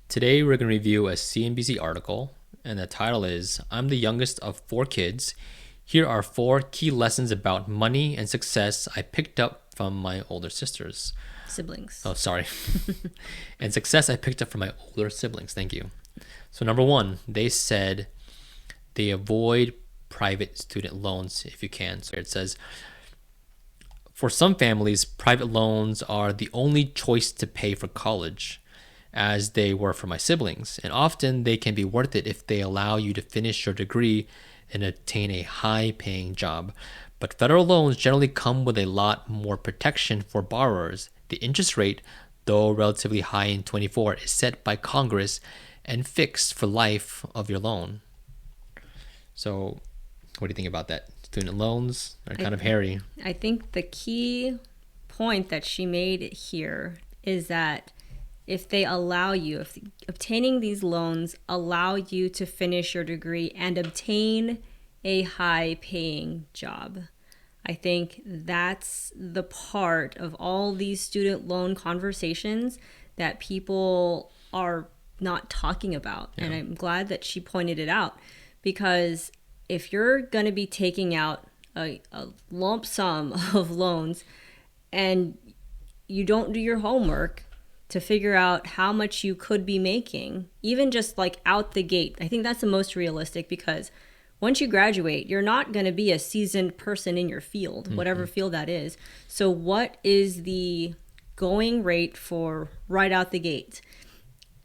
Today we're going to review a CNBC article, and the title is I'm the youngest of 4 kids. Here are 4 key lessons about money and success I picked up from my older sisters. Siblings. Oh, sorry. And success I picked up from my older siblings. Thank you. So number 1, they said they avoid private student loans if you can. So it says, for some families, private loans are the only choice to pay for college, as they were for my siblings, and often they can be worth it if they allow you to finish your degree and obtain a high-paying job. But federal loans generally come with a lot more protection for borrowers. The interest rate, though relatively high in 24, is set by Congress and fixed for life of your loan. So, what do you think about that? Student loans are kind of hairy. I think the key point that she made here is that if they allow you, if obtaining these loans allow you to finish your degree and obtain a high-paying job. I think that's the part of all these student loan conversations that people are not talking about. Yeah. And I'm glad that she pointed it out, because if you're going to be taking out a lump sum of loans and you don't do your homework to figure out how much you could be making, even just like out the gate, I think that's the most realistic, because once you graduate, you're not going to be a seasoned person in your field, whatever field that is. So what is the going rate for right out the gate?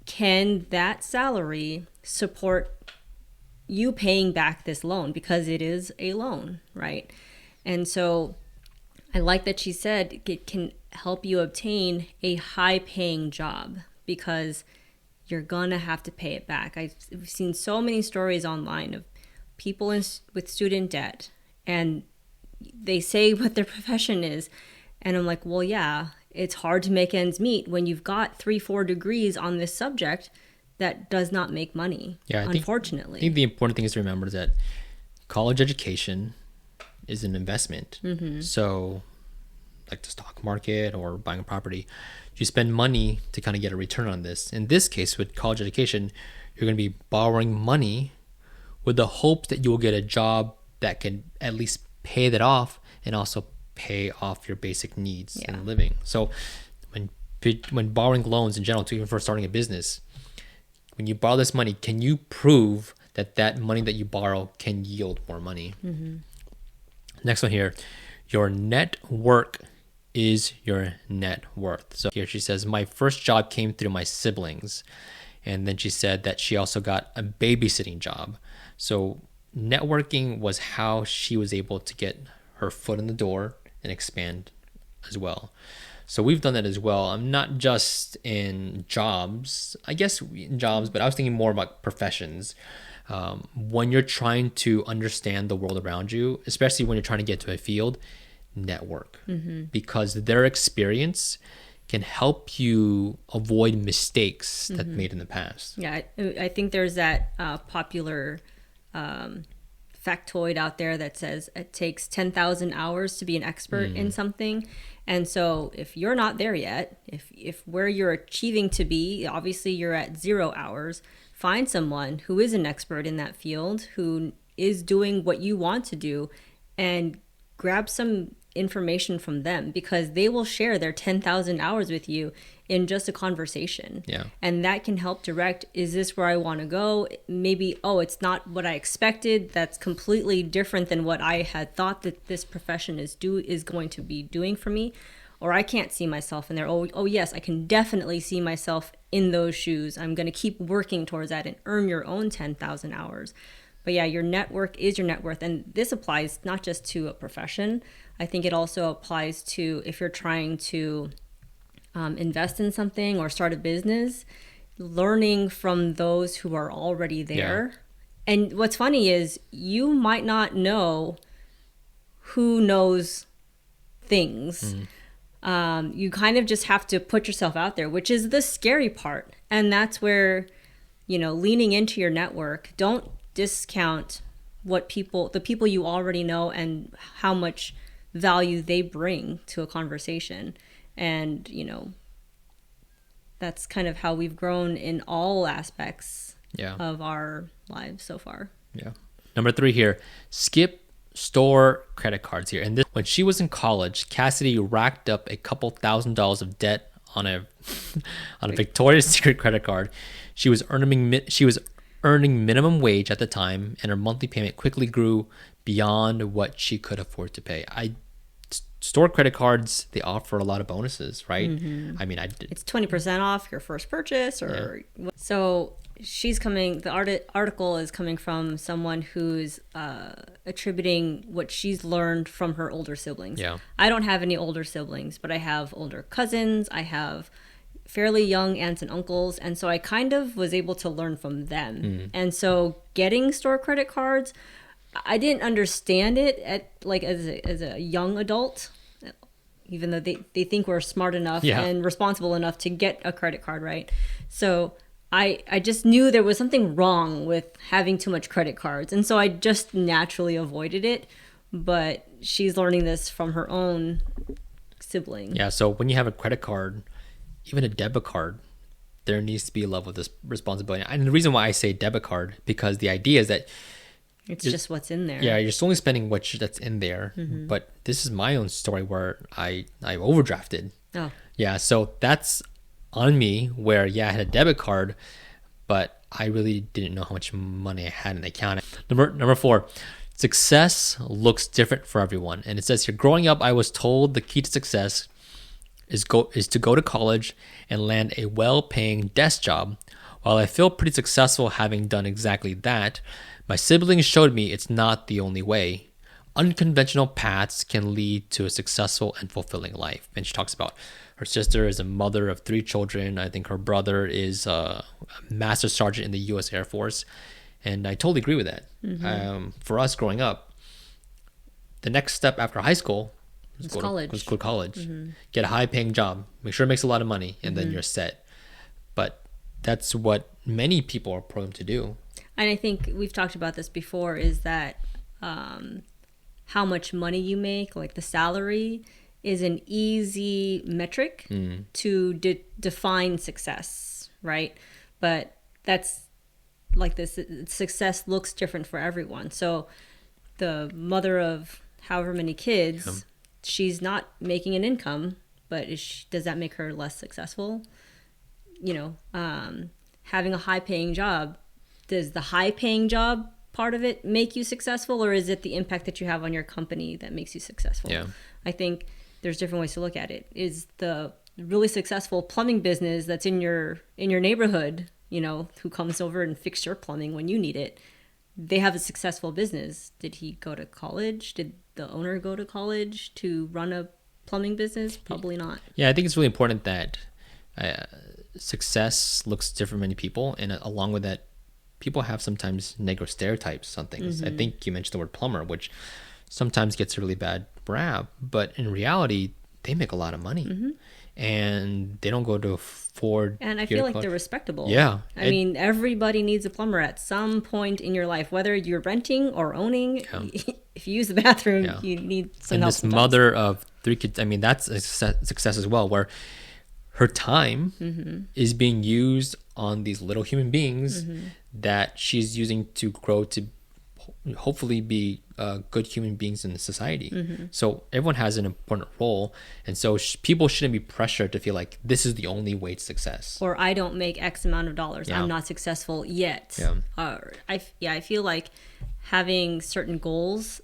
Can that salary support you paying back this loan? Because it is a loan, right? And so I like that she said it can help you obtain a high-paying job, because you're gonna have to pay it back. I've seen so many stories online of people with student debt, and they say what their profession is, and I'm like, well, yeah, it's hard to make ends meet when you've got 3-4 degrees on this subject that does not make money. Yeah, unfortunately. I think the important thing is to remember that college education is an investment. So like the stock market or buying a property, you spend money to kind of get a return on this. In this case, with college education, you're going to be borrowing money with the hope that you will get a job that can at least pay that off and also pay off your basic needs and living. So when borrowing loans in general, even for starting a business, when you borrow this money, can you prove that that money that you borrow can yield more money? Next one here, your net worth is your net worth. So here she says, my first job came through my siblings. And then she said that she also got a babysitting job. So networking was how she was able to get her foot in the door and expand as well. So we've done that as well. I'm not just in jobs, I guess in jobs, but I was thinking more about professions. When you're trying to understand the world around you, especially when you're trying to get to a field, network, because their experience can help you avoid mistakes that made in the past. Yeah, I think there's that popular factoid out there that says it takes 10,000 hours to be an expert in something. And so if you're not there yet, if where you're achieving to be, obviously you're at 0 hours, find someone who is an expert in that field, who is doing what you want to do, and grab some information from them, because they will share their 10,000 hours with you in just a conversation. Yeah. And that can help direct, is this where I want to go? Maybe, oh, it's not what I expected. That's completely different than what I had thought that this profession is going to be doing for me. Or I can't see myself in there. Oh yes, I can definitely see myself in those shoes. I'm going to keep working towards that and earn your own 10,000 hours. But yeah, your network is your net worth. And this applies not just to a profession. I think it also applies to if you're trying to invest in something or start a business, learning from those who are already there. Yeah. And what's funny is you might not know who knows things. You kind of just have to put yourself out there, which is the scary part. And that's where, leaning into your network, don't discount the people you already know and how much value they bring to a conversation. And, that's kind of how we've grown in all aspects Yeah. of our lives so far. Yeah. Number 3 here, skip store credit cards here. And this, when she was in college, Cassidy racked up a couple $1,000s of debt on a on a Victoria's Secret credit card. She was earning minimum wage at the time, and her monthly payment quickly grew beyond what she could afford to pay. Store credit cards, they offer a lot of bonuses, right? I mean, It's 20% off your first purchase, or so. She's coming. The article is coming from someone who's attributing what she's learned from her older siblings. Yeah. I don't have any older siblings, but I have older cousins. I have fairly young aunts and uncles, and so I kind of was able to learn from them. And so getting store credit cards, I didn't understand it as a young adult, even though they think we're smart enough and responsible enough to get a credit card, right? So I just knew there was something wrong with having too much credit cards, and so I just naturally avoided it. But she's learning this from her own sibling. Yeah, so when you have a credit card, even a debit card, there needs to be a level of this responsibility. And the reason why I say debit card, because the idea is that it's just what's in there. Yeah, you're only spending that's in there. But this is my own story where I overdrafted. Oh. Yeah, so that's on me where, I had a debit card, but I really didn't know how much money I had in the account. Number 4, success looks different for everyone. And it says here, growing up, I was told the key to success is to go to college and land a well-paying desk job. While I feel pretty successful having done exactly that, my siblings showed me it's not the only way. Unconventional paths can lead to a successful and fulfilling life. And she talks about her sister is a mother of 3 children. I think her brother is a master sergeant in the U.S. Air Force. And I totally agree with that. For us growing up, the next step after high school was go to college. Get a high-paying job. Make sure it makes a lot of money, and then you're set. But that's what many people are programmed to do. And I think we've talked about this before, is that how much money you make, like the salary, is an easy metric to define success, right? But that's like this, success looks different for everyone. So the mother of however many kids, she's not making an income, but does that make her less successful? Having a high-paying job, does the high-paying job part of it make you successful, or is it the impact that you have on your company that makes you successful? Yeah. I think there's different ways to look at it. Is the really successful plumbing business that's in your neighborhood, who comes over and fix your plumbing when you need it, they have a successful business. Did he go to college? Did the owner go to college to run a plumbing business? Probably not. Yeah, I think it's really important that success looks different for many people, and along with that, people have sometimes negative stereotypes on things. I think you mentioned the word plumber, which sometimes gets a really bad rap, but in reality, they make a lot of money, and they don't go to Ford. And I feel like they're respectable. Yeah, I mean, everybody needs a plumber at some point in your life, whether you're renting or owning. If you use the bathroom, you need some help. And this mother of 3 kids, I mean, that's a success as well, where her time is being used on these little human beings that she's using to grow to hopefully be good human beings in the society. So everyone has an important role, and so people shouldn't be pressured to feel like this is the only way to success, or I don't make X amount of dollars, I'm not successful yet. I feel like having certain goals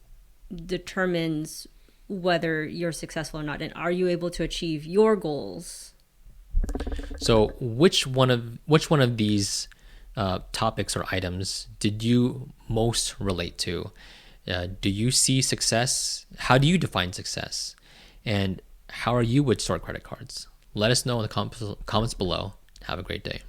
determines whether you're successful or not, and are you able to achieve your goals. So which one of these topics or items did you most relate to? Do you see success? How do you define success? And how are you with store credit cards? Let us know in the comments below. Have a great day.